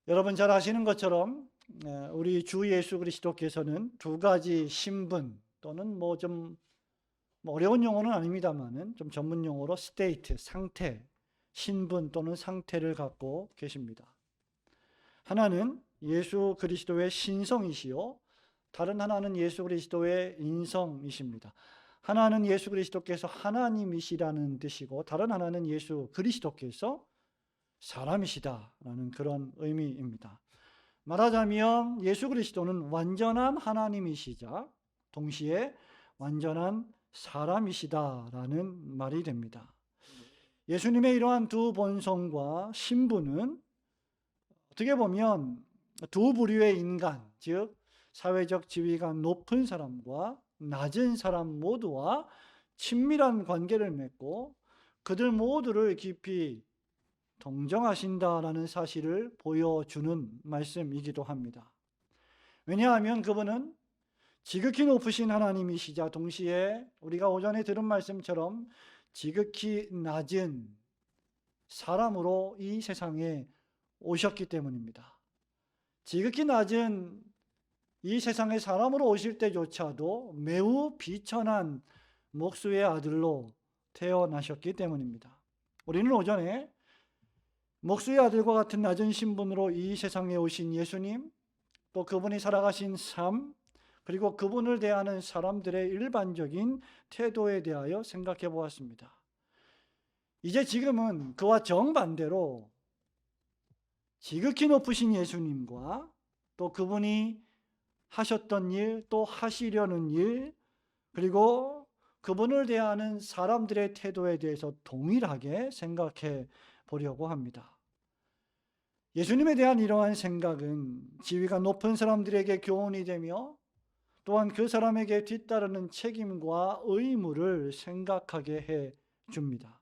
여러분 잘 아시는 것처럼 우리 주 예수 그리스도께서는 두 가지 신분 또는 좀 어려운 용어는 아닙니다만은 좀 전문 용어로 스테이트, 상태, 신분 또는 상태를 갖고 계십니다. 하나는 예수 그리스도의 신성이시요, 다른 하나는 예수 그리스도의 인성이십니다. 하나는 예수 그리스도께서 하나님이시라는 뜻이고, 다른 하나는 예수 그리스도께서 사람이시다라는 그런 의미입니다. 말하자면 예수 그리스도는 완전한 하나님이시자 동시에 완전한 사람이시다라는 말이 됩니다. 예수님의 이러한 두 본성과 신분은 어떻게 보면 두 부류의 인간, 즉 사회적 지위가 높은 사람과 낮은 사람 모두와 친밀한 관계를 맺고 그들 모두를 깊이 동정하신다라는 사실을 보여주는 말씀이기도 합니다. 왜냐하면 그분은 지극히 높으신 하나님이시자 동시에 우리가 오전에 들은 말씀처럼 지극히 낮은 사람으로 이 세상에 오셨기 때문입니다. 지극히 낮은 이 세상에 사람으로 오실 때조차도 매우 비천한 목수의 아들로 태어나셨기 때문입니다. 우리는 오전에 목수의 아들과 같은 낮은 신분으로 이 세상에 오신 예수님, 또 그분이 살아가신 삶, 그리고 그분을 대하는 사람들의 일반적인 태도에 대하여 생각해 보았습니다. 이제 지금은 그와 정반대로 지극히 높으신 예수님과 또 그분이 하셨던 일, 또 하시려는 일, 그리고 그분을 대하는 사람들의 태도에 대해서 동일하게 생각해 보려고 합니다. 예수님에 대한 이러한 생각은 지위가 높은 사람들에게 교훈이 되며 또한 그 사람에게 뒤따르는 책임과 의무를 생각하게 해 줍니다.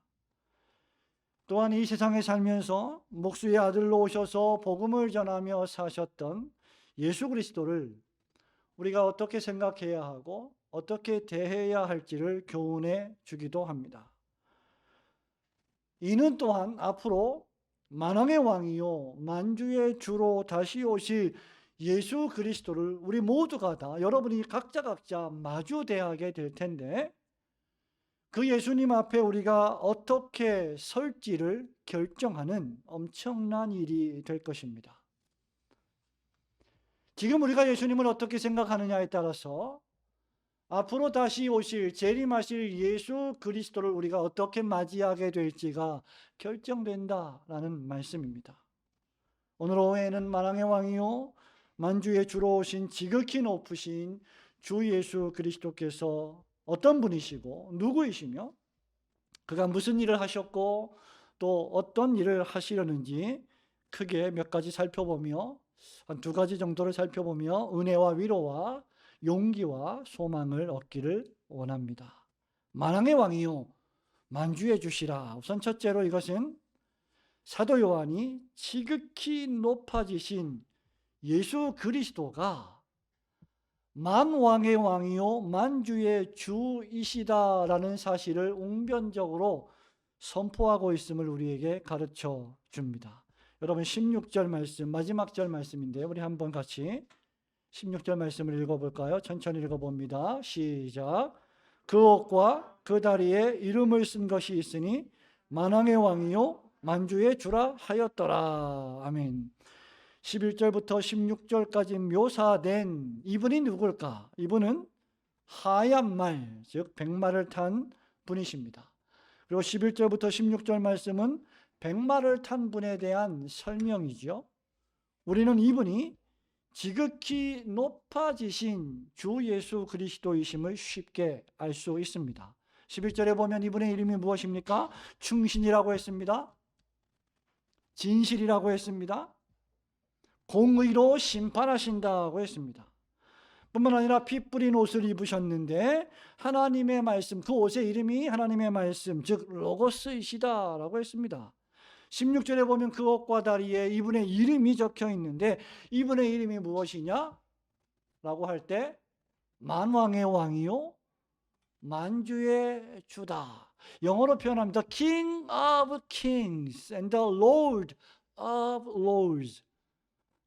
또한 이 세상에 살면서 목수의 아들로 오셔서 복음을 전하며 사셨던 예수 그리스도를 우리가 어떻게 생각해야 하고 어떻게 대해야 할지를 교훈해 주기도 합니다. 이는 또한 앞으로 만왕의 왕이요 만주의 주로 다시 오실 예수 그리스도를 우리 모두가 다, 여러분이 각자 마주 대하게 될 텐데, 그 예수님 앞에 우리가 어떻게 설지를 결정하는 엄청난 일이 될 것입니다. 지금 우리가 예수님을 어떻게 생각하느냐에 따라서 앞으로 다시 오실, 재림하실 예수 그리스도를 우리가 어떻게 맞이하게 될지가 결정된다라는 말씀입니다. 오늘 오후에는 만왕의 왕이요 만주의 주로 오신 지극히 높으신 주 예수 그리스도께서 어떤 분이시고 누구이시며 그가 무슨 일을 하셨고 또 어떤 일을 하시려는지 크게 몇 가지 살펴보며, 한 두 가지 정도를 살펴보며 은혜와 위로와 용기와 소망을 얻기를 원합니다. 만왕의 왕이요 만주의 주시라. 우선 첫째로 이것은 사도 요한이 지극히 높아지신 예수 그리스도가 만왕의 왕이요 만주의 주이시다라는 사실을 웅변적으로 선포하고 있음을 우리에게 가르쳐 줍니다. 여러분 16절 말씀, 마지막 절 말씀인데요. 우리 한번 같이 16절 말씀을 읽어볼까요? 천천히 읽어봅니다. 시작. 그 옷과 그 다리에 이름을 쓴 것이 있으니 만왕의 왕이요 만주의 주라 하였더라. 아멘. 11절부터 16절까지 묘사된 이분이 누굴까? 이분은 하얀 말, 즉 백마를 탄 분이십니다. 그리고 11절부터 16절 말씀은 백마를 탄 분에 대한 설명이죠. 우리는 이분이 지극히 높아지신 주 예수 그리스도이심을 쉽게 알 수 있습니다. 11절에 보면 이분의 이름이 무엇입니까? 충신이라고 했습니다. 진실이라고 했습니다. 공의로 심판하신다고 했습니다. 뿐만 아니라 피 뿌린 옷을 입으셨는데 하나님의 말씀, 그 옷의 이름이 하나님의 말씀, 즉 로고스이시다라고 했습니다. 16절에 보면 그 옷과 다리에 이분의 이름이 적혀 있는데 이분의 이름이 무엇이냐? 라고 할 때 만왕의 왕이요 만주의 주다. 영어로 표현합니다. King of Kings and the Lord of Lords.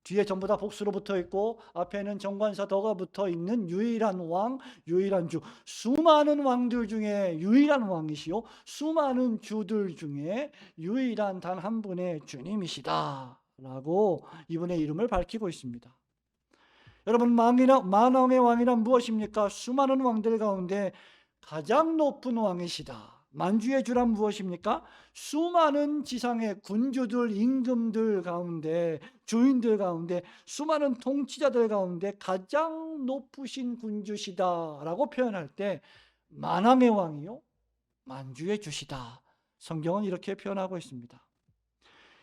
뒤에 전부 다 복수로 붙어 있고 앞에는 정관사 덕가 붙어 있는 유일한 왕, 유일한 주. 수많은 왕들 중에 유일한 왕이시요 수많은 주들 중에 유일한 단 한 분의 주님이시다 라고 이분의 이름을 밝히고 있습니다. 여러분, 만왕의 왕이란 무엇입니까? 수많은 왕들 가운데 가장 높은 왕이시다. 만주의 주란 무엇입니까? 수많은 지상의 군주들, 임금들 가운데, 주인들 가운데, 수많은 통치자들 가운데 가장 높으신 군주시다라고 표현할 때 만왕의 왕이요 만주의 주시다. 성경은 이렇게 표현하고 있습니다.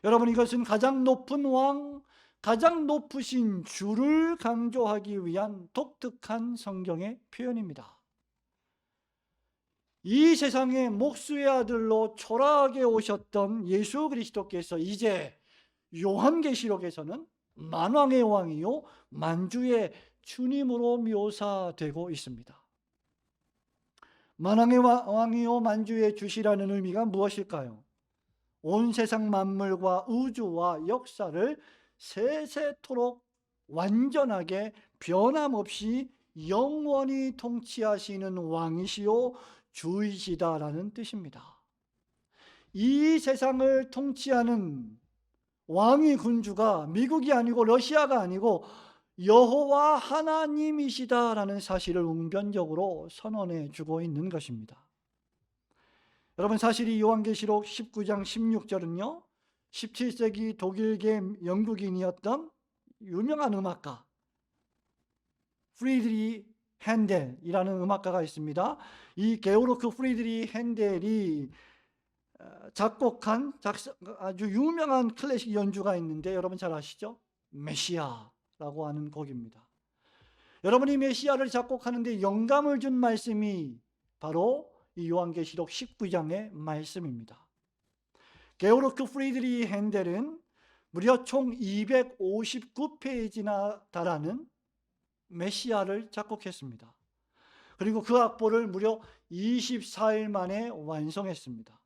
여러분, 이것은 가장 높은 왕, 가장 높으신 주를 강조하기 위한 독특한 성경의 표현입니다. 이 세상의 목수의 아들로 초라하게 오셨던 예수 그리스도께서 이제 요한계시록에서는 만왕의 왕이요 만주의 주님으로 묘사되고 있습니다. 만왕의 왕이요 만주의 주시라는 의미가 무엇일까요? 온 세상 만물과 우주와 역사를 세세토록 완전하게 변함없이 영원히 통치하시는 왕이시요 주이시다라는 뜻입니다. 이 세상을 통치하는 왕이 군주가 미국이 아니고 러시아가 아니고 여호와 하나님이시다라는 사실을 웅변적으로 선언해 주고 있는 것입니다. 여러분, 사실 이 요한계시록 19장 16절은요 17세기 독일계 영국인이었던 유명한 음악가 프리드리 핸델이라는 음악가가 있습니다. 이 게오르크 프리드리 핸델이 작곡한 아주 유명한 클래식 연주가 있는데 여러분 잘 아시죠? 메시아라고 하는 곡입니다. 여러분이 메시아를 작곡하는데 영감을 준 말씀이 바로 이 요한계시록 19장의 말씀입니다. 게오르크 프리드리 핸델은 무려 총 259페이지나 달하는 메시아를 작곡했습니다. 그리고 그 악보를 무려 24일 만에 완성했습니다.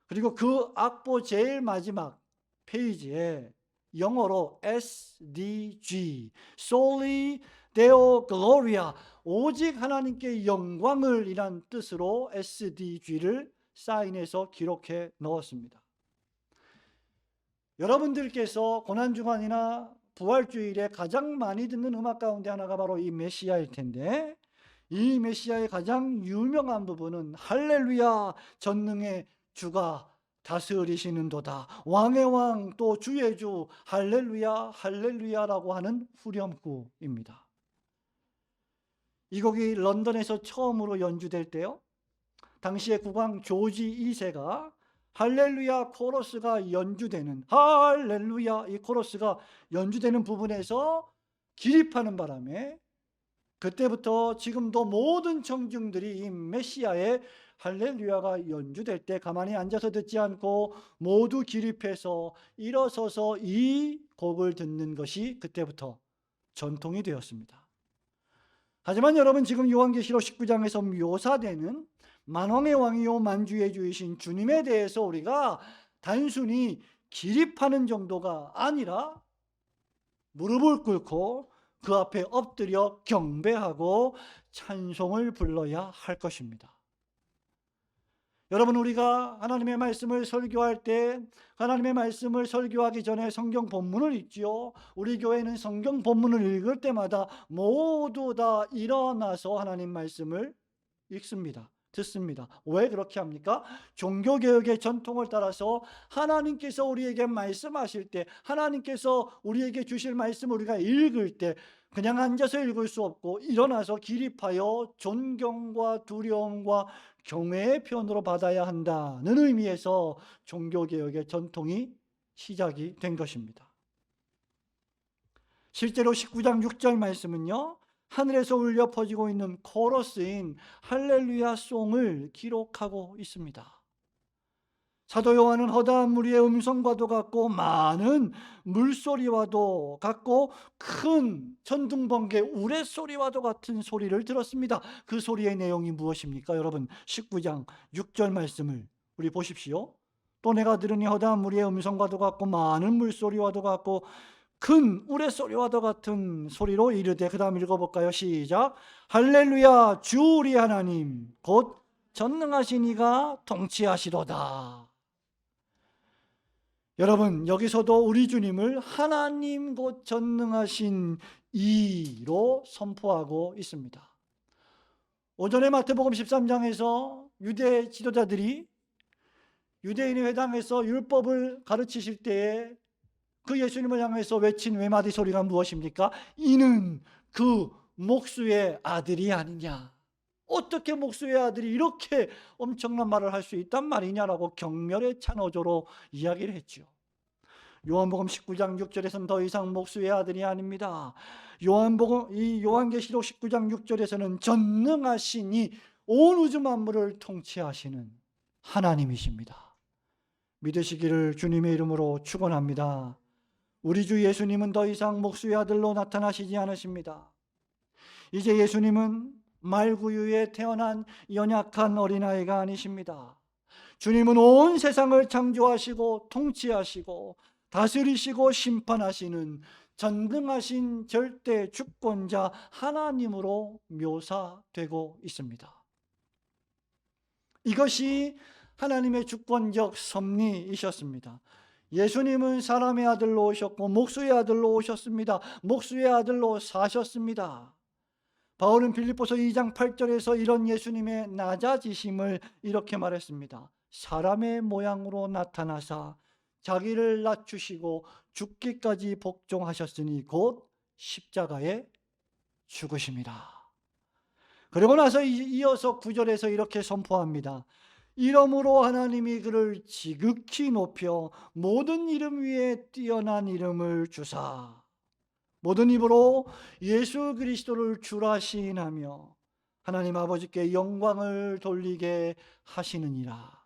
그리고 그 악보 제일 마지막 페이지에 영어로 SDG, Soli Deo Gloria, 오직 하나님께 영광을 이란 뜻으로 SDG를 사인해서 기록해 넣었습니다. 여러분들께서 고난주간이나 부활주일에 가장 많이 듣는 음악 가운데 하나가 바로 이 메시아일 텐데, 이 메시아의 가장 유명한 부분은 할렐루야 전능의 주가 다스리시는도다, 왕의 왕 또 주의 주 할렐루야 할렐루야라고 하는 후렴구입니다. 이 곡이 런던에서 처음으로 연주될 때요, 당시의 국왕 조지 2세가 할렐루야 코러스가 연주되는, 할렐루야 이 코러스가 연주되는 부분에서 기립하는 바람에 그때부터 지금도 모든 청중들이 이 메시아의 할렐루야가 연주될 때 가만히 앉아서 듣지 않고 모두 기립해서 일어서서 이 곡을 듣는 것이 그때부터 전통이 되었습니다. 하지만 여러분, 지금 요한계시록 19장에서 묘사되는 만왕의 왕이요 만주의 주이신 주님에 대해서 우리가 단순히 기립하는 정도가 아니라 무릎을 꿇고 그 앞에 엎드려 경배하고 찬송을 불러야 할 것입니다. 여러분, 우리가 하나님의 말씀을 설교할 때 하나님의 말씀을 설교하기 전에 성경 본문을 읽지요. 우리 교회는 성경 본문을 읽을 때마다 모두 다 일어나서 하나님 말씀을 읽습니다. 듣습니다. 왜 그렇게 합니까? 종교개혁의 전통을 따라서 하나님께서 우리에게 말씀하실 때, 하나님께서 우리에게 주실 말씀을 우리가 읽을 때 그냥 앉아서 읽을 수 없고 일어나서 기립하여 존경과 두려움과 경외의 표현으로 받아야 한다는 의미에서 종교개혁의 전통이 시작이 된 것입니다. 실제로 19장 6절 말씀은요, 하늘에서 울려 퍼지고 있는 코러스인 할렐루야 송을 기록하고 있습니다. 사도 요한은 허다한 무리의 음성과도 같고 많은 물소리와도 같고 큰 천둥번개 우레소리와도 같은 소리를 들었습니다. 그 소리의 내용이 무엇입니까? 여러분, 19장 6절 말씀을 우리 보십시오. 또 내가 들으니 허다한 무리의 음성과도 같고 많은 물소리와도 같고 큰 우레소리와도 같은 소리로 이르되, 그 다음 읽어볼까요? 시작. 할렐루야, 주 우리 하나님 곧 전능하신 이가 통치하시도다. 여러분, 여기서도 우리 주님을 하나님 곧 전능하신 이로 선포하고 있습니다. 오전에 마태복음 13장에서 유대 지도자들이 유대인의 회당에서 율법을 가르치실 때에 그 예수님을 향해서 외친 외마디 소리가 무엇입니까? 이는 그 목수의 아들이 아니냐. 어떻게 목수의 아들이 이렇게 엄청난 말을 할 수 있단 말이냐라고 경멸의 찬어조로 이야기를 했죠. 요한복음 19장 6절에서는 더 이상 목수의 아들이 아닙니다. 요한계시록 19장 6절에서는 전능하시니 온 우주 만물을 통치하시는 하나님이십니다. 믿으시기를 주님의 이름으로 축원합니다. 우리 주 예수님은 더 이상 목수의 아들로 나타나시지 않으십니다. 이제 예수님은 말구유에 태어난 연약한 어린아이가 아니십니다. 주님은 온 세상을 창조하시고 통치하시고 다스리시고 심판하시는 전능하신 절대 주권자 하나님으로 묘사되고 있습니다. 이것이 하나님의 주권적 섭리이셨습니다. 예수님은 사람의 아들로 오셨고 목수의 아들로 오셨습니다. 목수의 아들로 사셨습니다. 바울은 빌립보서 2장 8절에서 이런 예수님의 낮아지심을 이렇게 말했습니다. 사람의 모양으로 나타나사 자기를 낮추시고 죽기까지 복종하셨으니 곧 십자가에 죽으십니다. 그리고 나서 이어서 9절에서 이렇게 선포합니다. 이러므로 하나님이 그를 지극히 높여 모든 이름 위에 뛰어난 이름을 주사 모든 입으로 예수 그리스도를 주라 시인하며 하나님 아버지께 영광을 돌리게 하시느니라.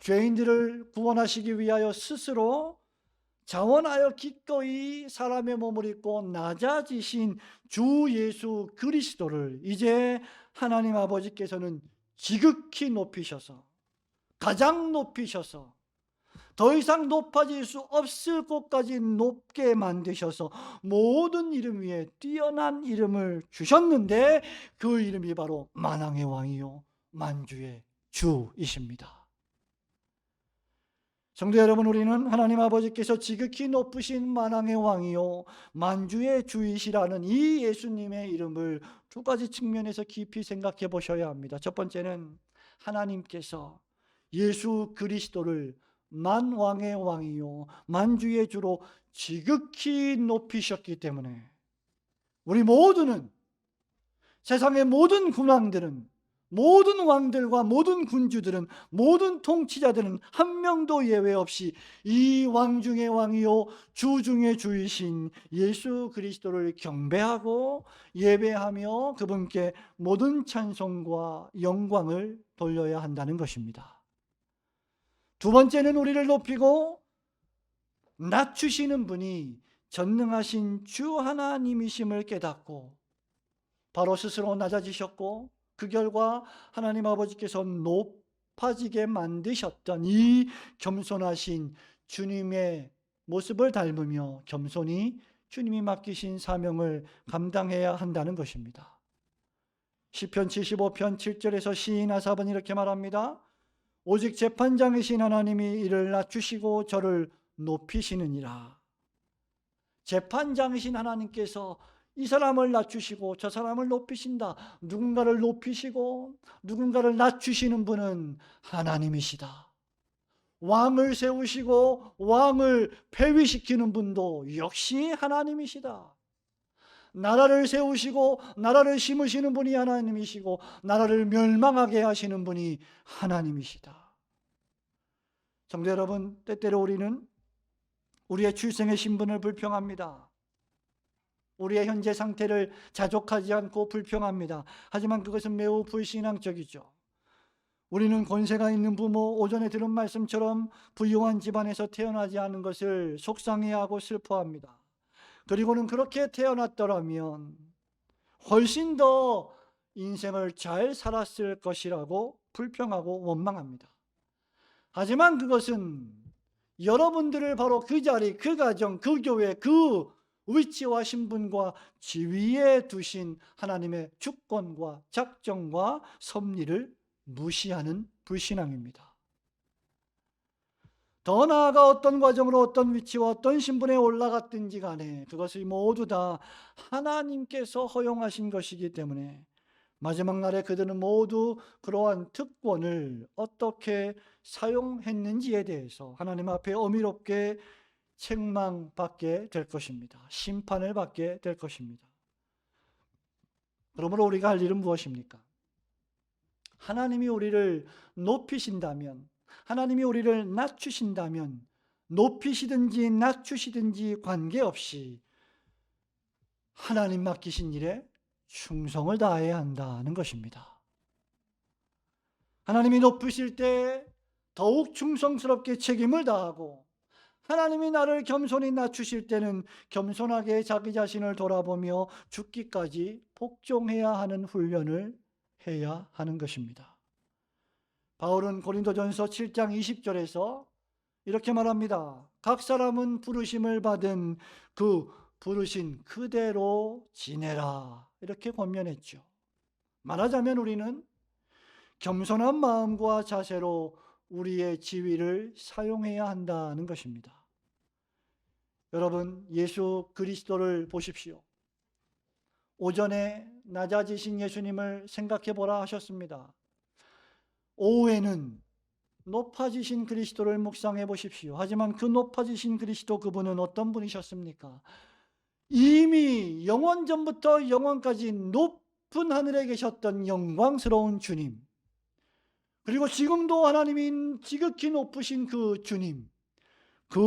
죄인들을 구원하시기 위하여 스스로 자원하여 기꺼이 사람의 몸을 입고 낮아지신 주 예수 그리스도를 이제 하나님 아버지께서는 지극히 높이셔서, 가장 높이셔서 더 이상 높아질 수 없을 곳까지 높게 만드셔서 모든 이름 위에 뛰어난 이름을 주셨는데 그 이름이 바로 만왕의 왕이요 만주의 주이십니다. 성도 여러분, 우리는 하나님 아버지께서 지극히 높으신 만왕의 왕이요 만주의 주이시라는 이 예수님의 이름을 두 가지 측면에서 깊이 생각해 보셔야 합니다. 첫 번째는 하나님께서 예수 그리스도를 만왕의 왕이요 만주의 주로 지극히 높이셨기 때문에 우리 모두는, 세상의 모든 군왕들은, 모든 왕들과 모든 군주들은, 모든 통치자들은 한 명도 예외 없이 이 왕 중의 왕이요 주 중의 주이신 예수 그리스도를 경배하고 예배하며 그분께 모든 찬송과 영광을 돌려야 한다는 것입니다. 두 번째는 우리를 높이고 낮추시는 분이 전능하신 주 하나님이심을 깨닫고 바로 스스로 낮아지셨고 그 결과 하나님 아버지께서 높아지게 만드셨던 이 겸손하신 주님의 모습을 닮으며 겸손히 주님이 맡기신 사명을 감당해야 한다는 것입니다. 시편 75편 7절에서 시인 아삽은 이렇게 말합니다. 오직 재판장이신 하나님이 이를 낮추시고 저를 높이시느니라. 재판장이신 하나님께서 이 사람을 낮추시고 저 사람을 높이신다. 누군가를 높이시고 누군가를 낮추시는 분은 하나님이시다. 왕을 세우시고 왕을 폐위시키는 분도 역시 하나님이시다. 나라를 세우시고 나라를 심으시는 분이 하나님이시고 나라를 멸망하게 하시는 분이 하나님이시다. 성도 여러분, 때때로 우리는 우리의 출생의 신분을 불평합니다. 우리의 현재 상태를 자족하지 않고 불평합니다. 하지만 그것은 매우 불신앙적이죠. 우리는 권세가 있는 부모, 오전에 들은 말씀처럼 부유한 집안에서 태어나지 않은 것을 속상해하고 슬퍼합니다. 그리고는 그렇게 태어났더라면 훨씬 더 인생을 잘 살았을 것이라고 불평하고 원망합니다. 하지만 그것은 여러분들을 바로 그 자리, 그 가정, 그 교회, 그 위치와 신분과 지위에 두신 하나님의 주권과 작정과 섭리를 무시하는 불신앙입니다. 더 나아가 어떤 과정으로 어떤 위치와 어떤 신분에 올라갔든지 간에 그것이 모두 다 하나님께서 허용하신 것이기 때문에 마지막 날에 그들은 모두 그러한 특권을 어떻게 사용했는지에 대해서 하나님 앞에 어미롭게 책망받게 될 것입니다. 심판을 받게 될 것입니다. 그러므로 우리가 할 일은 무엇입니까? 하나님이 우리를 높이신다면, 하나님이 우리를 낮추신다면 높이시든지 낮추시든지 관계없이 하나님 맡기신 일에 충성을 다해야 한다는 것입니다. 하나님이 높으실 때 더욱 충성스럽게 책임을 다하고, 하나님이 나를 겸손히 낮추실 때는 겸손하게 자기 자신을 돌아보며 죽기까지 복종해야 하는 훈련을 해야 하는 것입니다. 바울은 고린도전서 7장 20절에서 이렇게 말합니다. 각 사람은 부르심을 받은 그 부르신 그대로 지내라, 이렇게 권면했죠. 말하자면 우리는 겸손한 마음과 자세로 우리의 지위를 사용해야 한다는 것입니다. 여러분, 예수 그리스도를 보십시오. 오전에 낮아지신 예수님을 생각해 보라 하셨습니다. 오후에는 높아지신 그리스도를 묵상해 보십시오. 하지만 그 높아지신 그리스도, 그분은 어떤 분이셨습니까? 이미 영원 전부터 영원까지 높은 하늘에 계셨던 영광스러운 주님, 그리고 지금도 하나님이 지극히 높으신 그 주님, 그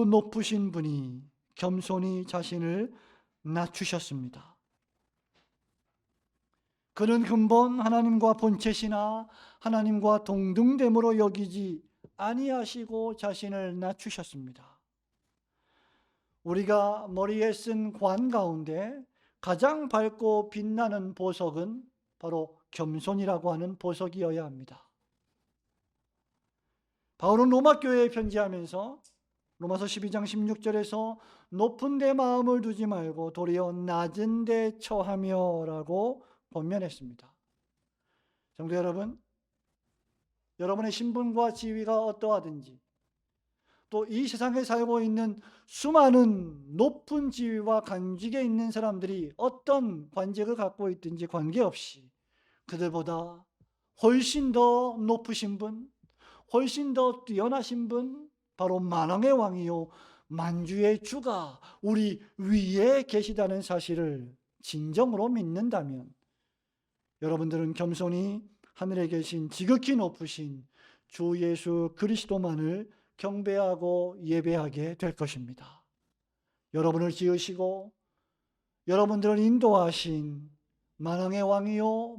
높으신 분이 겸손히 자신을 낮추셨습니다. 그는 근본 하나님과 본체시나 하나님과 동등됨으로 여기지 아니하시고 자신을 낮추셨습니다. 우리가 머리에 쓴 관 가운데 가장 밝고 빛나는 보석은 바로 겸손이라고 하는 보석이어야 합니다. 바울은 로마 교회에 편지하면서 로마서 12장 16절에서 높은 데 마음을 두지 말고 도리어 낮은 데 처하며 라고 권면했습니다. 성도 여러분, 여러분의 신분과 지위가 어떠하든지, 또 이 세상에 살고 있는 수많은 높은 지위와 관직에 있는 사람들이 어떤 관직을 갖고 있든지 관계없이 그들보다 훨씬 더 높으신 분, 훨씬 더 뛰어나신 분, 바로 만왕의 왕이요 만주의 주가 우리 위에 계시다는 사실을 진정으로 믿는다면 여러분들은 겸손히 하늘에 계신 지극히 높으신 주 예수 그리스도만을 경배하고 예배하게 될 것입니다. 여러분을 지으시고 여러분들을 인도하신 만왕의 왕이요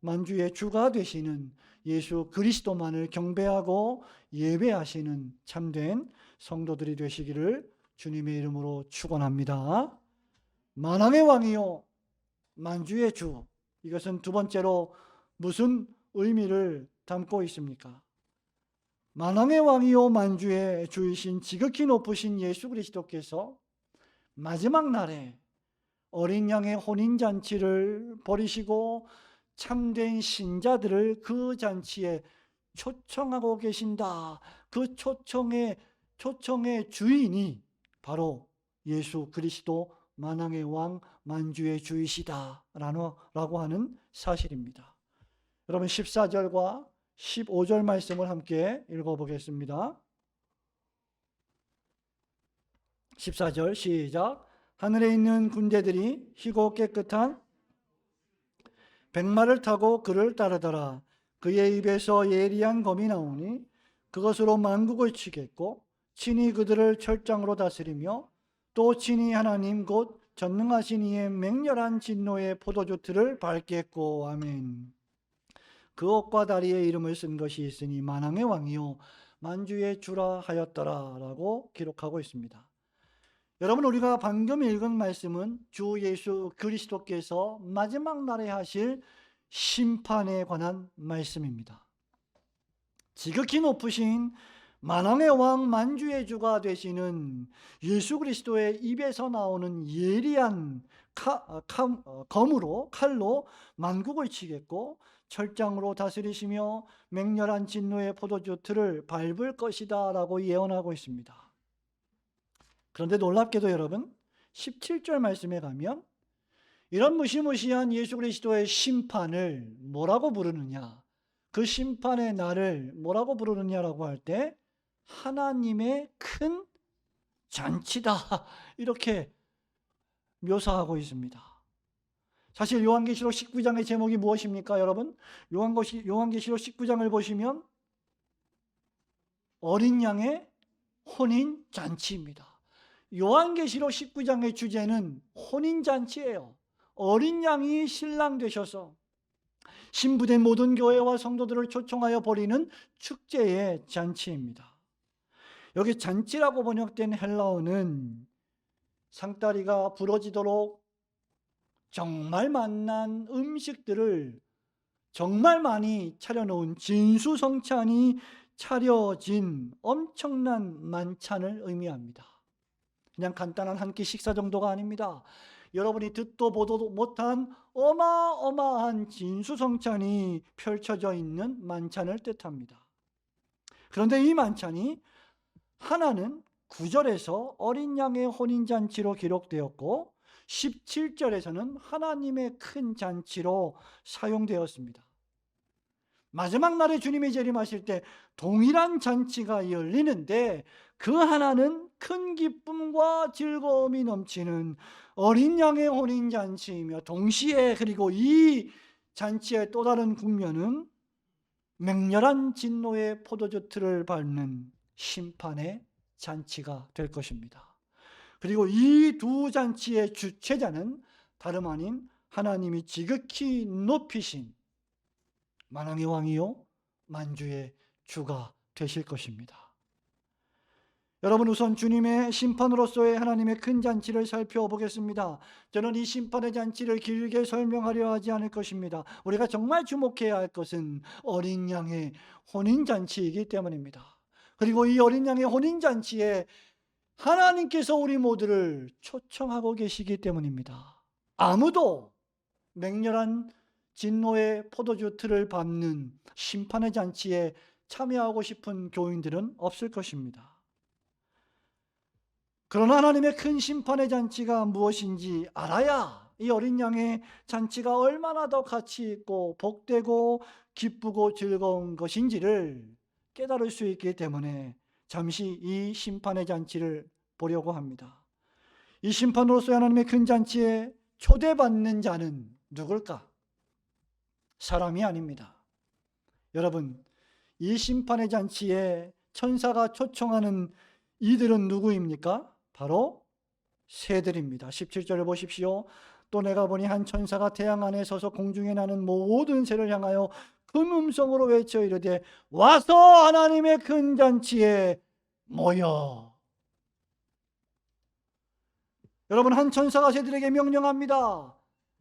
만주의 주가 되시는 예수 그리스도만을 경배하고 예배하시는 참된 성도들이 되시기를 주님의 이름으로 축원합니다. 만왕의 왕이요 만주의 주, 이것은 두 번째로 무슨 의미를 담고 있습니까? 만왕의 왕이요 만주의 주이신 지극히 높으신 예수 그리스도께서 마지막 날에 어린 양의 혼인잔치를 벌이시고 참된 신자들을 그 잔치에 초청하고 계신다. 그 초청의 주인이 바로 예수 그리스도 만왕의 왕 만주의 주이시다 라고 하는 사실입니다. 여러분 14절과 15절 말씀을 함께 읽어보겠습니다. 14절 시작. 하늘에 있는 군대들이 희고 깨끗한 백마를 타고 그를 따르더라. 그의 입에서 예리한 검이 나오니 그것으로 만국을 치겠고 친히 그들을 철장으로 다스리며 또 친히 하나님 곧 전능하신 이의 맹렬한 진노의 포도주 틀을 밟겠고. 아멘. 그 옷과 다리에 이름을 쓴 것이 있으니 만왕의 왕이요 만주의 주라 하였더라 라고 기록하고 있습니다. 여러분, 우리가 방금 읽은 말씀은 주 예수 그리스도께서 마지막 날에 하실 심판에 관한 말씀입니다. 지극히 높으신 만왕의 왕 만주의 주가 되시는 예수 그리스도의 입에서 나오는 예리한 칼로 만국을 치겠고 철장으로 다스리시며 맹렬한 진노의 포도주 틀을 밟을 것이다 라고 예언하고 있습니다. 그런데 놀랍게도 여러분 17절 말씀에 가면 이런 무시무시한 예수 그리스도의 심판을 뭐라고 부르느냐, 그 심판의 날을 뭐라고 부르느냐라고 할 때 하나님의 큰 잔치다 이렇게 묘사하고 있습니다. 사실 요한계시록 19장의 제목이 무엇입니까 여러분? 요한계시록 19장을 보시면 어린 양의 혼인잔치입니다. 요한계시록 19장의 주제는 혼인잔치예요. 어린 양이 신랑 되셔서 신부된 모든 교회와 성도들을 초청하여 벌이는 축제의 잔치입니다. 여기 잔치라고 번역된 헬라어는 상다리가 부러지도록 정말 맛난 음식들을 정말 많이 차려놓은 진수성찬이 차려진 엄청난 만찬을 의미합니다. 그냥 간단한 한 끼 식사 정도가 아닙니다. 여러분이 듣도 보도 못한 어마어마한 진수성찬이 펼쳐져 있는 만찬을 뜻합니다. 그런데 이 만찬이 하나는 9절에서 어린 양의 혼인잔치로 기록되었고 17절에서는 하나님의 큰 잔치로 사용되었습니다. 마지막 날에 주님이 재림하실 때 동일한 잔치가 열리는데 그 하나는 큰 기쁨과 즐거움이 넘치는 어린 양의 혼인잔치이며 동시에 그리고 이 잔치의 또 다른 국면은 맹렬한 진노의 포도주 틀을 밟는 심판의 잔치가 될 것입니다. 그리고 이 두 잔치의 주체자는 다름 아닌 하나님이 지극히 높이신 만왕의 왕이요 만주의 주가 되실 것입니다. 여러분, 우선 주님의 심판으로서의 하나님의 큰 잔치를 살펴보겠습니다. 저는 이 심판의 잔치를 길게 설명하려 하지 않을 것입니다. 우리가 정말 주목해야 할 것은 어린 양의 혼인잔치이기 때문입니다. 그리고 이 어린 양의 혼인잔치에 하나님께서 우리 모두를 초청하고 계시기 때문입니다. 아무도 맹렬한 진노의 포도주 틀을 밟는 심판의 잔치에 참여하고 싶은 교인들은 없을 것입니다. 그러나 하나님의 큰 심판의 잔치가 무엇인지 알아야 이 어린 양의 잔치가 얼마나 더 가치 있고 복되고 기쁘고 즐거운 것인지를 깨달을 수 있기 때문에 잠시 이 심판의 잔치를 보려고 합니다. 이 심판으로서 하나님의 큰 잔치에 초대받는 자는 누굴까? 사람이 아닙니다. 여러분, 이 심판의 잔치에 천사가 초청하는 이들은 누구입니까? 바로 새들입니다. 17절을 보십시오. 또 내가 보니 한 천사가 태양 안에 서서 공중에 나는 모든 새를 향하여 큰 음성으로 외쳐 이르되 와서 하나님의 큰 잔치에 모여. 여러분, 한 천사가 새들에게 명령합니다.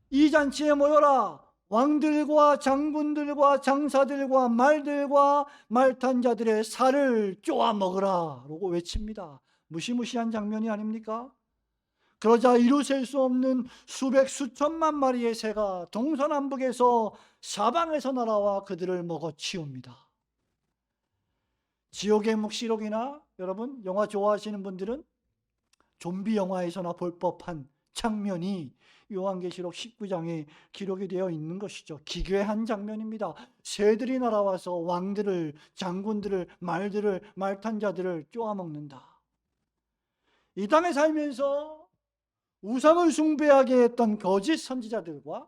이 잔치에 모여라. 왕들과 장군들과 장사들과 말들과 말탄 자들의 살을 쪼아 먹으라 라고 외칩니다. 무시무시한 장면이 아닙니까? 그러자 이루셀 수 없는 수백 수천만 마리의 새가 동서남북에서 사방에서 날아와 그들을 먹어 치웁니다. 지옥의 묵시록이나 여러분 영화 좋아하시는 분들은 좀비 영화에서나 볼 법한 장면이 요한계시록 19장에 기록이 되어 있는 것이죠. 기괴한 장면입니다. 새들이 날아와서 왕들을, 장군들을, 말들을, 말탄 자들을 쪼아먹는다. 이 땅에 살면서 우상을 숭배하게 했던 거짓 선지자들과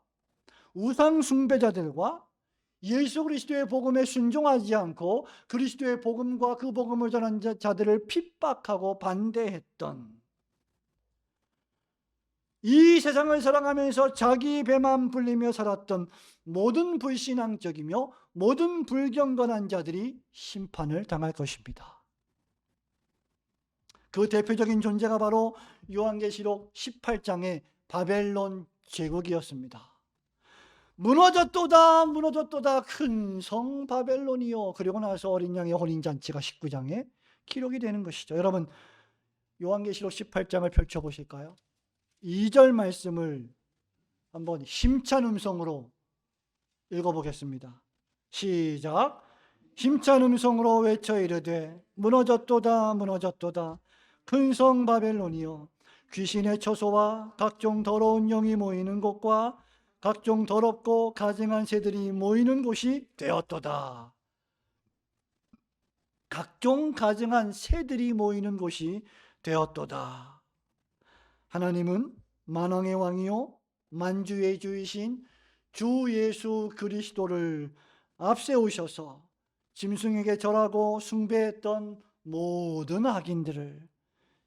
우상 숭배자들과 예수 그리스도의 복음에 순종하지 않고 그리스도의 복음과 그 복음을 전한 자들을 핍박하고 반대했던 이 세상을 살아가면서 자기 배만 불리며 살았던 모든 불신앙적이며 모든 불경건한 자들이 심판을 당할 것입니다. 그 대표적인 존재가 바로 요한계시록 18장의 바벨론 제국이었습니다. 무너졌도다 무너졌도다 큰 성 바벨론이요. 그리고 나서 어린 양의 혼인잔치가 19장에 기록이 되는 것이죠. 여러분, 요한계시록 18장을 펼쳐보실까요? 2절 말씀을 한번 힘찬 음성으로 읽어보겠습니다. 시작. 힘찬 음성으로 외쳐 이르되 무너졌도다 무너졌도다 큰 성 바벨론이여, 귀신의 처소와 각종 더러운 영이 모이는 곳과 각종 더럽고 가증한 새들이 모이는 곳이 되었도다. 각종 가증한 새들이 모이는 곳이 되었도다. 하나님은 만왕의 왕이요 만주의 주이신 주 예수 그리스도를 앞세우셔서 짐승에게 절하고 숭배했던 모든 악인들을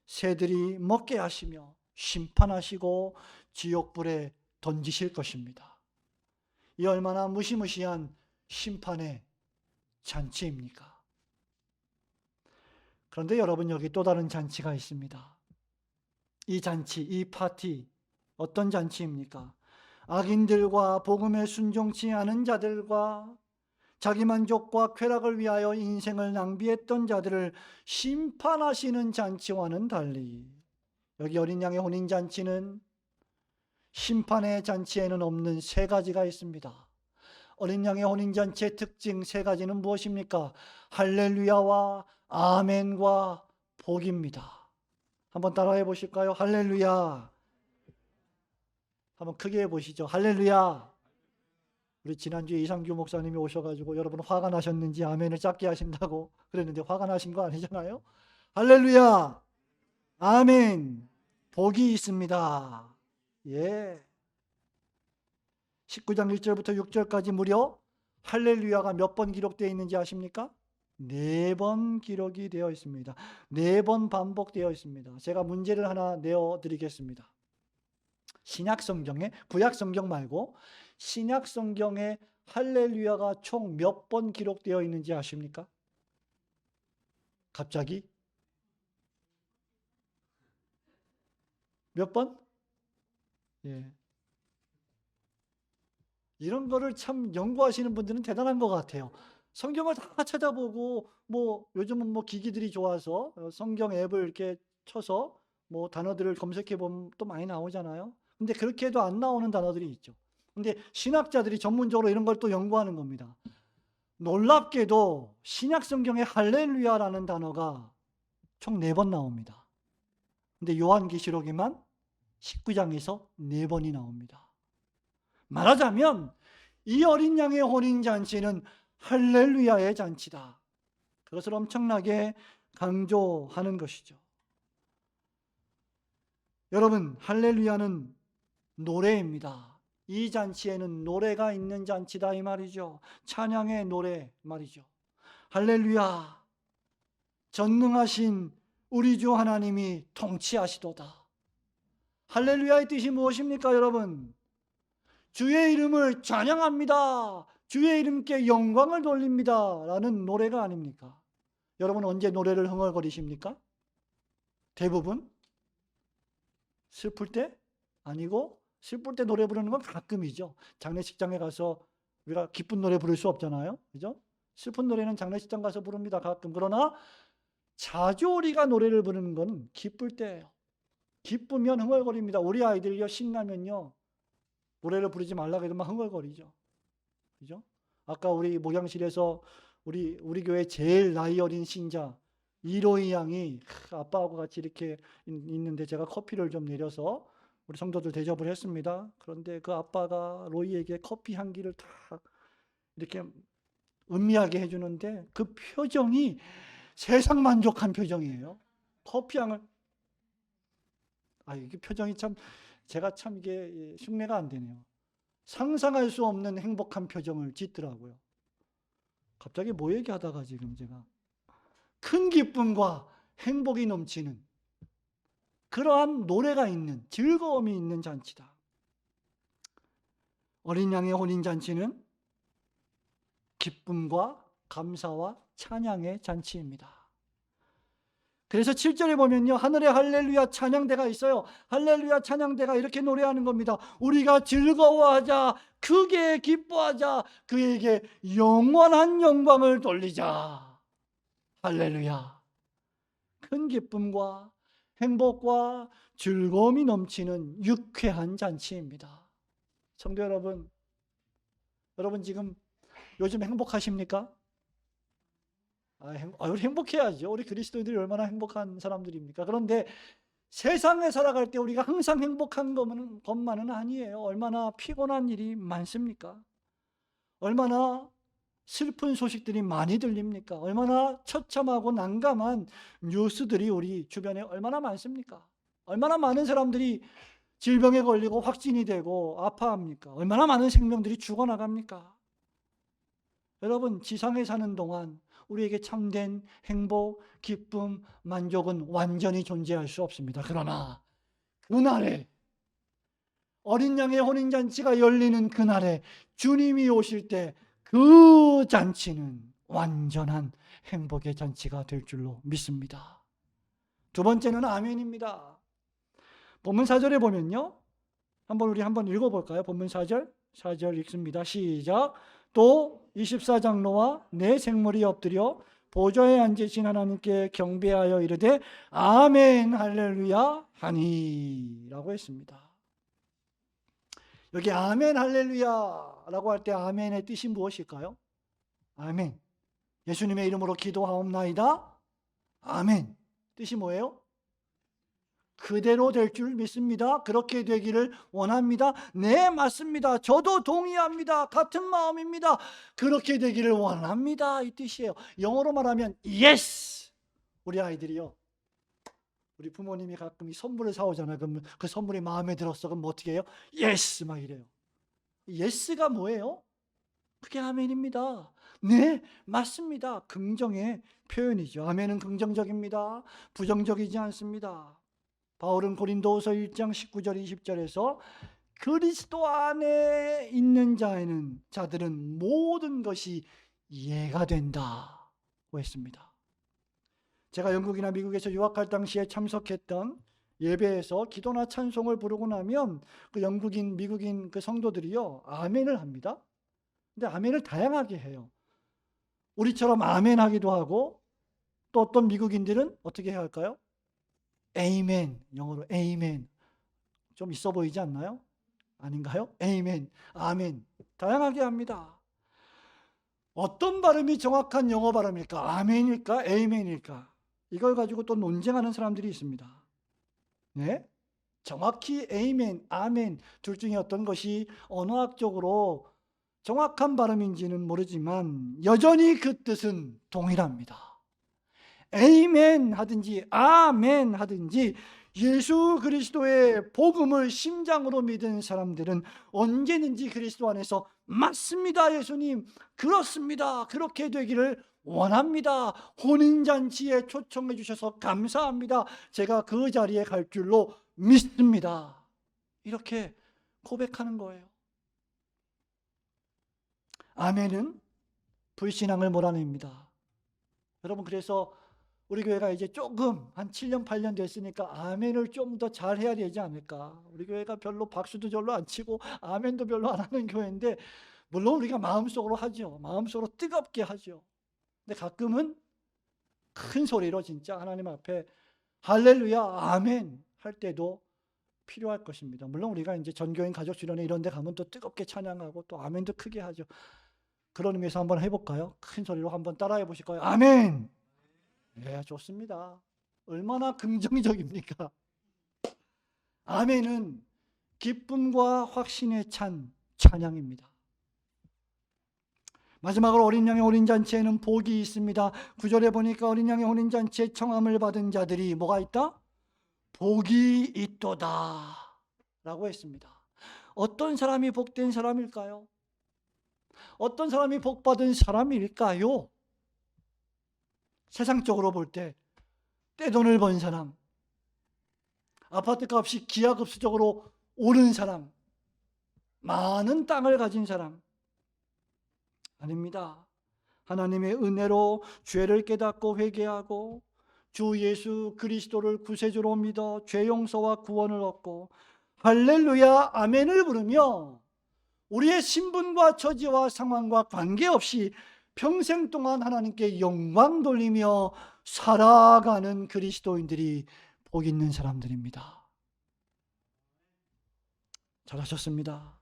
새들이 먹게 하시며 심판하시고 지옥불에 던지실 것입니다. 이 얼마나 무시무시한 심판의 잔치입니까? 그런데 여러분, 여기 또 다른 잔치가 있습니다. 이 잔치, 이 파티, 어떤 잔치입니까? 악인들과 복음에 순종치 않은 자들과 자기만족과 쾌락을 위하여 인생을 낭비했던 자들을 심판하시는 잔치와는 달리, 여기 어린 양의 혼인잔치는 심판의 잔치에는 없는 세 가지가 있습니다. 어린 양의 혼인잔치의 특징 세 가지는 무엇입니까? 할렐루야와 아멘과 복입니다. 한번 따라해 보실까요? 할렐루야. 한번 크게 해보시죠. 할렐루야. 우리 지난주에 이상규 목사님이 오셔가지고 여러분 화가 나셨는지 아멘을 작게 하신다고 그랬는데 화가 나신 거 아니잖아요. 할렐루야, 아멘, 복이 있습니다. 예. 19장 1절부터 6절까지 무려 할렐루야가 몇 번 기록되어 있는지 아십니까? 4번 기록이 되어 있습니다. 4번 반복되어 있습니다. 제가 문제를 하나 내어드리겠습니다. 신약 성경에, 구약 성경 말고 신약 성경에 할렐루야가 총 몇 번 기록되어 있는지 아십니까? 갑자기? 몇 번? 예. 이런 거를 참 연구하시는 분들은 대단한 것 같아요. 성경을 다 찾아보고, 요즘은 기기들이 좋아서 성경 앱을 이렇게 쳐서 단어들을 검색해 보면 또 많이 나오잖아요. 근데 그렇게 해도 안 나오는 단어들이 있죠. 근데 신학자들이 전문적으로 이런 걸 또 연구하는 겁니다. 놀랍게도 신약 성경에 할렐루야라는 단어가 총 4번 나옵니다. 근데 요한계시록에만 19장에서 4번이 나옵니다. 말하자면 이 어린 양의 혼인잔치는 할렐루야의 잔치다. 그것을 엄청나게 강조하는 것이죠. 여러분, 할렐루야는 노래입니다. 이 잔치에는 노래가 있는 잔치다 이 말이죠. 찬양의 노래 말이죠. 할렐루야, 전능하신 우리 주 하나님이 통치하시도다. 할렐루야의 뜻이 무엇입니까, 여러분? 주의 이름을 찬양합니다. 주의 이름께 영광을 돌립니다. 라는 노래가 아닙니까? 여러분, 언제 노래를 흥얼거리십니까? 대부분? 슬플 때? 아니고, 슬플 때 노래 부르는 건 가끔이죠. 장례식장에 가서 우리가 기쁜 노래 부를 수 없잖아요. 그죠? 슬픈 노래는 장례식장 가서 부릅니다. 가끔. 그러나 자주 우리가 노래를 부르는 건 기쁠 때예요. 기쁘면 흥얼거립니다. 우리 아이들요, 신나면요, 노래를 부르지 말라고 해도 막 흥얼거리죠. 그죠? 아까 우리 목양실에서 우리 교회 제일 나이 어린 신자 이로이 양이 아빠하고 같이 이렇게 있는데 제가 커피를 좀 내려서 우리 성도들 대접을 했습니다. 그런데 그 아빠가 로이에게 커피 향기를 다 이렇게 음미하게 해주는데 그 표정이 세상 만족한 표정이에요. 커피 향을, 이게 표정이 참, 제가 참 이게 흉내가 안 되네요. 상상할 수 없는 행복한 표정을 짓더라고요. 갑자기 뭐 얘기하다가 지금 제가 큰 기쁨과 행복이 넘치는 그러한 노래가 있는, 즐거움이 있는 잔치다. 어린 양의 혼인잔치는 기쁨과 감사와 찬양의 잔치입니다. 그래서 7절에 보면요, 하늘에 할렐루야 찬양대가 있어요. 할렐루야 찬양대가 이렇게 노래하는 겁니다. 우리가 즐거워하자, 크게 기뻐하자, 그에게 영원한 영광을 돌리자. 할렐루야. 큰 기쁨과 행복과 즐거움이 넘치는 유쾌한 잔치입니다. 성도 여러분, 여러분 지금 요즘 행복하십니까? 우리 행복해야죠. 우리 그리스도인들이 얼마나 행복한 사람들입니까? 그런데 세상에 살아갈 때 우리가 항상 행복한 것만은 아니에요. 얼마나 피곤한 일이 많습니까? 얼마나 슬픈 소식들이 많이 들립니까? 얼마나 처참하고 난감한 뉴스들이 우리 주변에 얼마나 많습니까? 얼마나 많은 사람들이 질병에 걸리고 확진이 되고 아파합니까? 얼마나 많은 생명들이 죽어나갑니까? 여러분, 지상에 사는 동안 우리에게 참된 행복, 기쁨, 만족은 완전히 존재할 수 없습니다. 그러나 그날에, 어린 양의 혼인잔치가 열리는 그날에 주님이 오실 때 그 잔치는 완전한 행복의 잔치가 될 줄로 믿습니다. 두 번째는 아멘입니다. 본문 4절에 보면요, 우리 한번 읽어볼까요? 본문 4절, 4절 읽습니다. 시작. 또 24장로와 내 생물이 엎드려 보좌에 앉으신 하나님께 경배하여 이르되 아멘 할렐루야 하니 라고 했습니다. 여기 아멘 할렐루야라고 할 때 아멘의 뜻이 무엇일까요? 아멘. 예수님의 이름으로 기도하옵나이다. 아멘. 뜻이 뭐예요? 그대로 될 줄 믿습니다. 그렇게 되기를 원합니다. 네, 맞습니다. 저도 동의합니다. 같은 마음입니다. 그렇게 되기를 원합니다. 이 뜻이에요. 영어로 말하면 yes. 우리 아이들이요, 우리 부모님이 가끔 이 선물을 사오잖아요. 그럼 그 선물이 마음에 들었어. 그럼 어떻게 해요? yes 막 이래요. yes가 뭐예요? 그게 아멘입니다. 네, 맞습니다. 긍정의 표현이죠. 아멘은 긍정적입니다. 부정적이지 않습니다. 바울은 고린도후서 1장 19절 20절에서 그리스도 안에 있는 자들은 모든 것이 이해가 된다고 했습니다. 제가 영국이나 미국에서 유학할 당시에 참석했던 예배에서 기도나 찬송을 부르고 나면 그 영국인, 미국인 그 성도들이요, 아멘을 합니다. 근데 아멘을 다양하게 해요. 우리처럼 아멘 하기도 하고, 또 어떤 미국인들은 어떻게 해야 할까요? 에이멘, 영어로 에이멘. 좀 있어 보이지 않나요? 아닌가요? 에이멘, 아멘. 다양하게 합니다. 어떤 발음이 정확한 영어 발음일까? 아멘일까? 에이멘일까? 이걸 가지고 또 논쟁하는 사람들이 있습니다. 네? 정확히 에이멘, 아멘 둘 중에 어떤 것이 언어학적으로 정확한 발음인지는 모르지만 여전히 그 뜻은 동일합니다. 에이멘 하든지 아멘 하든지 예수 그리스도의 복음을 심장으로 믿은 사람들은 언제든지 그리스도 안에서 맞습니다, 예수님, 그렇습니다, 그렇게 되기를 원합니다, 혼인잔치에 초청해 주셔서 감사합니다, 제가 그 자리에 갈 줄로 믿습니다, 이렇게 고백하는 거예요. 아멘은 불신앙을 몰아냅니다. 여러분, 그래서 우리 교회가 이제 조금 한 7년 8년 됐으니까 아멘을 좀 더 잘해야 되지 않을까. 우리 교회가 별로 박수도 별로 안 치고 아멘도 별로 안 하는 교회인데, 물론 우리가 마음속으로 하죠. 마음속으로 뜨겁게 하죠. 근데 가끔은 큰 소리로 진짜 하나님 앞에 할렐루야 아멘 할 때도 필요할 것입니다. 물론 우리가 이제 전교인 가족 수련회 이런 데 가면 또 뜨겁게 찬양하고 또 아멘도 크게 하죠. 그런 의미에서 한번 해볼까요? 큰 소리로 한번 따라해 보실까요? 아멘. 네, 좋습니다. 얼마나 긍정적입니까? 아멘은 기쁨과 확신에 찬 찬양입니다. 마지막으로 어린 양의 혼인잔치에는 복이 있습니다. 9절에 보니까 어린 양의 혼인잔치에 청함을 받은 자들이 뭐가 있다? 복이 있도다 라고 했습니다. 어떤 사람이 복된 사람일까요? 어떤 사람이 복받은 사람일까요? 세상적으로 볼 때 떼돈을 번 사람, 아파트값이 기하급수적으로 오른 사람, 많은 땅을 가진 사람, 아닙니다. 하나님의 은혜로 죄를 깨닫고 회개하고 주 예수 그리스도를 구세주로 믿어 죄 용서와 구원을 얻고 할렐루야 아멘을 부르며 우리의 신분과 처지와 상황과 관계없이 평생 동안 하나님께 영광 돌리며 살아가는 그리스도인들이 복 있는 사람들입니다. 잘하셨습니다.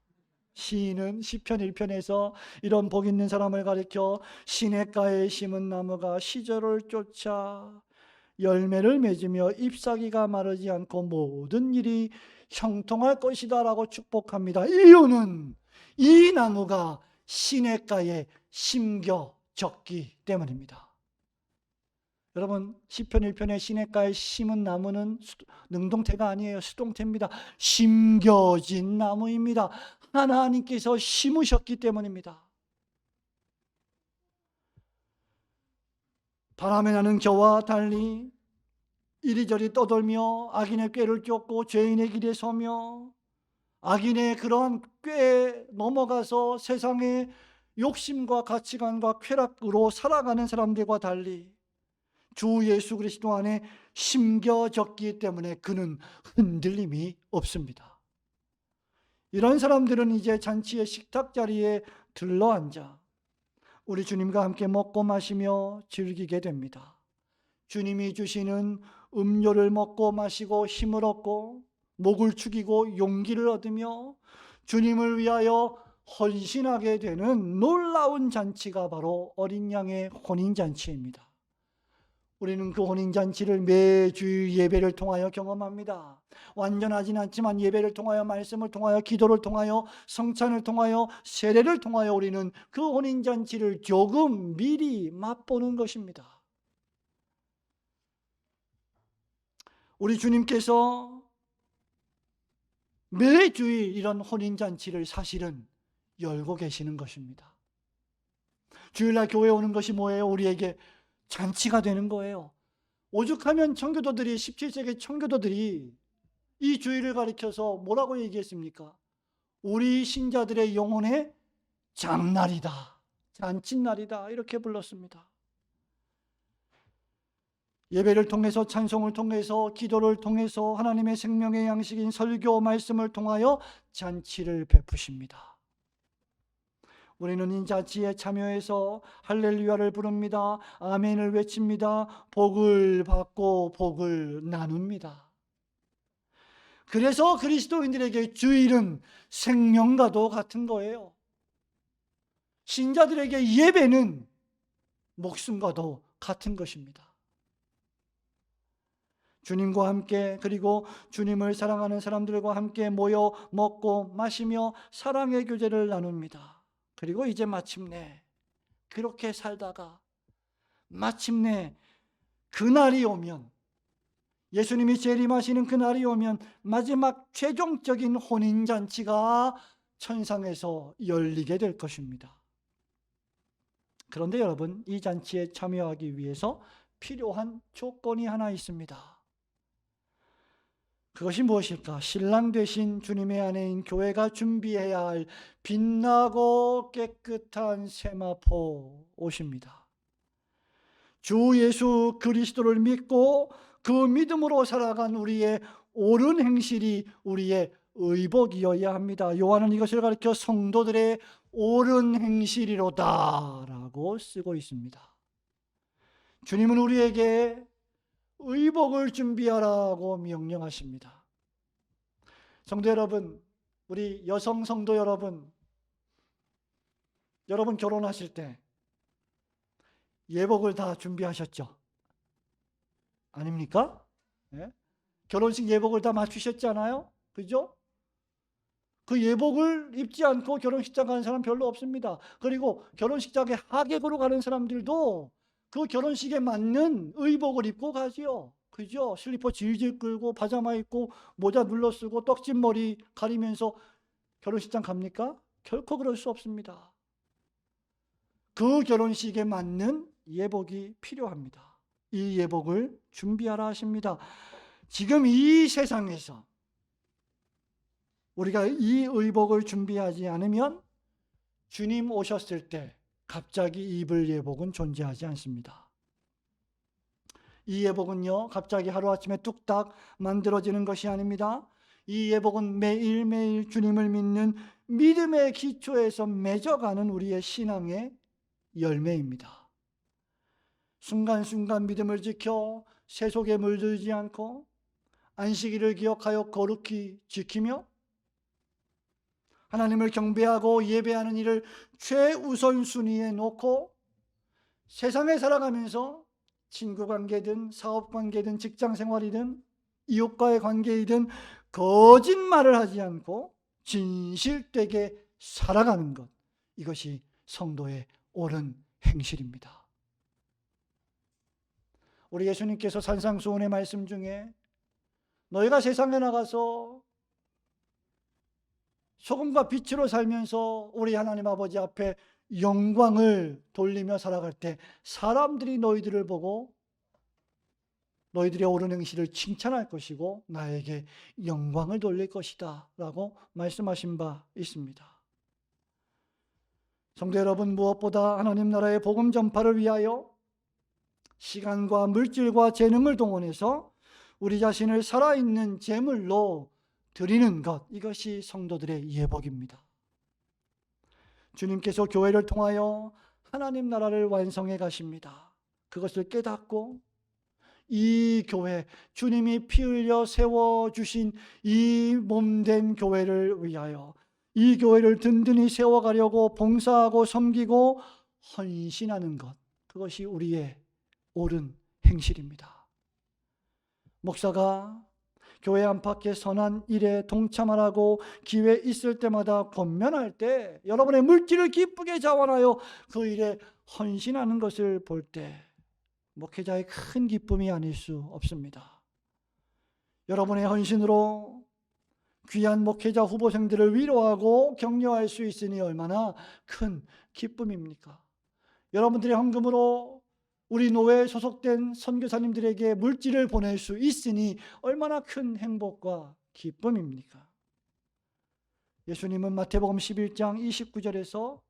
시인은 시편 1편에서 이런 복 있는 사람을 가리켜 시냇가에 심은 나무가 시절을 쫓아 열매를 맺으며 잎사귀가 마르지 않고 모든 일이 형통할 것이다 라고 축복합니다. 이유는 이 나무가 시냇가에 심겨졌기 때문입니다. 여러분, 시편 1편에 시냇가에 심은 나무는 능동태가 아니에요. 수동태입니다. 심겨진 나무입니다. 하나님께서 심으셨기 때문입니다. 바람에 나는 겨와 달리 이리저리 떠돌며 악인의 꾀를 쫓고 죄인의 길에 서며 악인의 그러한 꾀에 넘어가서 세상의 욕심과 가치관과 쾌락으로 살아가는 사람들과 달리 주 예수 그리스도 안에 심겨졌기 때문에 그는 흔들림이 없습니다. 이런 사람들은 이제 잔치의 식탁 자리에 들러앉아 우리 주님과 함께 먹고 마시며 즐기게 됩니다. 주님이 주시는 음료를 먹고 마시고 힘을 얻고 목을 축이고 용기를 얻으며 주님을 위하여 헌신하게 되는 놀라운 잔치가 바로 어린 양의 혼인잔치입니다. 우리는 그 혼인잔치를 매주 예배를 통하여 경험합니다. 완전하진 않지만 예배를 통하여, 말씀을 통하여, 기도를 통하여, 성찬을 통하여, 세례를 통하여 우리는 그 혼인잔치를 조금 미리 맛보는 것입니다. 우리 주님께서 매주일 이런 혼인잔치를 사실은 열고 계시는 것입니다. 주일날 교회에 오는 것이 뭐예요? 우리에게 잔치가 되는 거예요. 오죽하면 청교도들이 17세기 청교도들이 이 주일을 가리켜서 뭐라고 얘기했습니까? 우리 신자들의 영혼의 장날이다, 잔칫날이다 이렇게 불렀습니다. 예배를 통해서, 찬송을 통해서, 기도를 통해서 하나님의 생명의 양식인 설교 말씀을 통하여 잔치를 베푸십니다. 우리는 이 잔치에 참여해서 할렐루야를 부릅니다. 아멘을 외칩니다. 복을 받고 복을 나눕니다. 그래서 그리스도인들에게 주일은 생명과도 같은 거예요. 신자들에게 예배는 목숨과도 같은 것입니다. 주님과 함께, 그리고 주님을 사랑하는 사람들과 함께 모여 먹고 마시며 사랑의 교제를 나눕니다. 그리고 이제 마침내 그렇게 살다가 마침내 그날이 오면, 예수님이 재림하시는 그날이 오면 마지막 최종적인 혼인잔치가 천상에서 열리게 될 것입니다. 그런데 여러분, 이 잔치에 참여하기 위해서 필요한 조건이 하나 있습니다. 그것이 무엇일까? 신랑 되신 주님의 아내인 교회가 준비해야 할 빛나고 깨끗한 세마포 옷입니다. 주 예수 그리스도를 믿고 그 믿음으로 살아간 우리의 옳은 행실이 우리의 의복이어야 합니다. 요한은 이것을 가리켜 성도들의 옳은 행실이로다 라고 쓰고 있습니다. 주님은 우리에게 의복을 준비하라고 명령하십니다. 성도 여러분, 우리 여성 성도 여러분 결혼하실 때 예복을 다 준비하셨죠? 아닙니까? 네? 결혼식 예복을 다 맞추셨잖아요? 그죠? 그 예복을 입지 않고 결혼식장 가는 사람 별로 없습니다. 그리고 결혼식장에 하객으로 가는 사람들도 그 결혼식에 맞는 의복을 입고 가지요. 그죠? 슬리퍼 질질 끌고 파자마 입고 모자 눌러 쓰고 떡진 머리 가리면서 결혼식장 갑니까? 결코 그럴 수 없습니다. 그 결혼식에 맞는 예복이 필요합니다. 이 예복을 준비하라 하십니다. 지금 이 세상에서 우리가 이 의복을 준비하지 않으면 주님 오셨을 때 갑자기 입을 예복은 존재하지 않습니다. 이 예복은요, 갑자기 하루아침에 뚝딱 만들어지는 것이 아닙니다. 이 예복은 매일매일 주님을 믿는 믿음의 기초에서 맺어가는 우리의 신앙의 열매입니다. 순간순간 믿음을 지켜 세속에 물들지 않고 안식일을 기억하여 거룩히 지키며 하나님을 경배하고 예배하는 일을 최우선순위에 놓고 세상에 살아가면서 친구 관계든 사업 관계든 직장 생활이든 이웃과의 관계이든 거짓말을 하지 않고 진실되게 살아가는 것, 이것이 성도의 옳은 행실입니다. 우리 예수님께서 산상수훈의 말씀 중에 너희가 세상에 나가서 소금과 빛으로 살면서 우리 하나님 아버지 앞에 영광을 돌리며 살아갈 때 사람들이 너희들을 보고 너희들의 옳은 행실을 칭찬할 것이고 나에게 영광을 돌릴 것이다 라고 말씀하신 바 있습니다. 성도 여러분, 무엇보다 하나님 나라의 복음 전파를 위하여 시간과 물질과 재능을 동원해서 우리 자신을 살아있는 제물로 드리는 것, 이것이 성도들의 예복입니다. 주님께서 교회를 통하여 하나님 나라를 완성해 가십니다. 그것을 깨닫고 이 교회, 주님이 피 흘려 세워주신 이 몸된 교회를 위하여 이 교회를 든든히 세워가려고 봉사하고 섬기고 헌신하는 것, 그것이 우리의 옳은 행실입니다. 목사가 교회 안팎의 선한 일에 동참하라고 기회 있을 때마다 권면할 때 여러분의 물질을 기쁘게 자원하여 그 일에 헌신하는 것을 볼 때 목회자의 큰 기쁨이 아닐 수 없습니다. 여러분의 헌신으로 귀한 목회자 후보생들을 위로하고 격려할 수 있으니 얼마나 큰 기쁨입니까? 여러분들의 헌금으로 우리 노회에 소속된 선교사님들에게 물질을 보낼 수 있으니 얼마나 큰 행복과 기쁨입니까? 예수님은 마태복음 11장 29절에서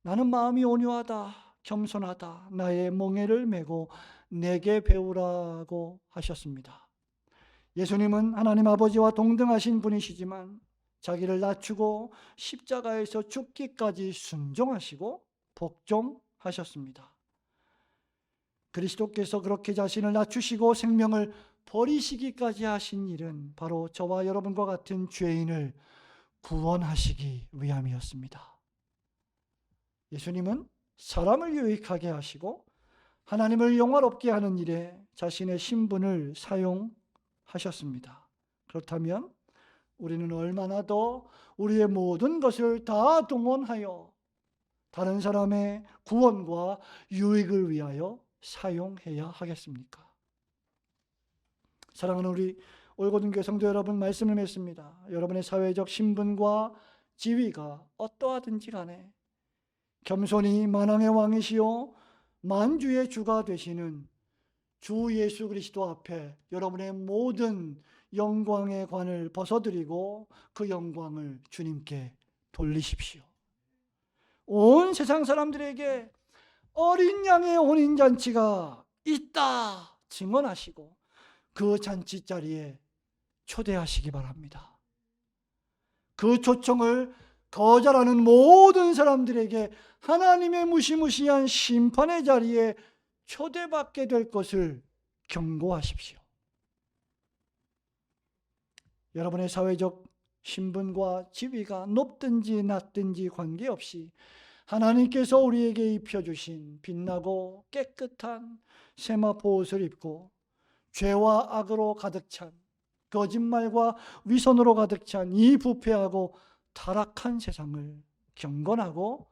나는 마음이 온유하다 겸손하다 나의 멍에를 메고 내게 배우라고 하셨습니다. 예수님은 하나님 아버지와 동등하신 분이시지만 자기를 낮추고 십자가에서 죽기까지 순종하시고 복종하셨습니다. 그리스도께서 그렇게 자신을 낮추시고 생명을 버리시기까지 하신 일은 바로 저와 여러분과 같은 죄인을 구원하시기 위함이었습니다. 예수님은 사람을 유익하게 하시고 하나님을 영화롭게 하는 일에 자신의 신분을 사용하셨습니다. 그렇다면 우리는 얼마나 더 우리의 모든 것을 다 동원하여 다른 사람의 구원과 유익을 위하여 사용해야 하겠습니까? 사랑하는 우리 올고등교회 성도 여러분, 말씀을 맺습니다. 여러분의 사회적 신분과 지위가 어떠하든지 간에 겸손히 만왕의 왕이시요 만주의 주가 되시는 주 예수 그리스도 앞에 여러분의 모든 영광의 관을 벗어드리고 그 영광을 주님께 돌리십시오. 온 세상 사람들에게 어린 양의 혼인잔치가 있다 증언하시고 그 잔치 자리에 초대하시기 바랍니다. 그 초청을 거절하는 모든 사람들에게 하나님의 무시무시한 심판의 자리에 초대받게 될 것을 경고하십시오. 여러분의 사회적 신분과 지위가 높든지 낮든지 관계없이 하나님께서 우리에게 입혀주신 빛나고 깨끗한 세마포 옷을 입고 죄와 악으로 가득 찬, 거짓말과 위선으로 가득 찬 이 부패하고 타락한 세상을 경건하고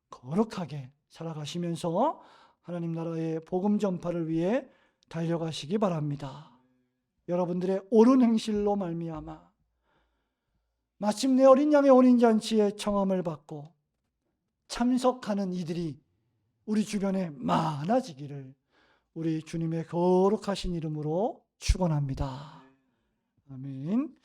거룩하게 살아가시면서 하나님 나라의 복음 전파를 위해 달려가시기 바랍니다. 여러분들의 옳은 행실로 말미암아 마침내 어린 양의 혼인잔치에 청함을 받고 참석하는 이들이 우리 주변에 많아지기를 우리 주님의 거룩하신 이름으로 축원합니다. 아멘.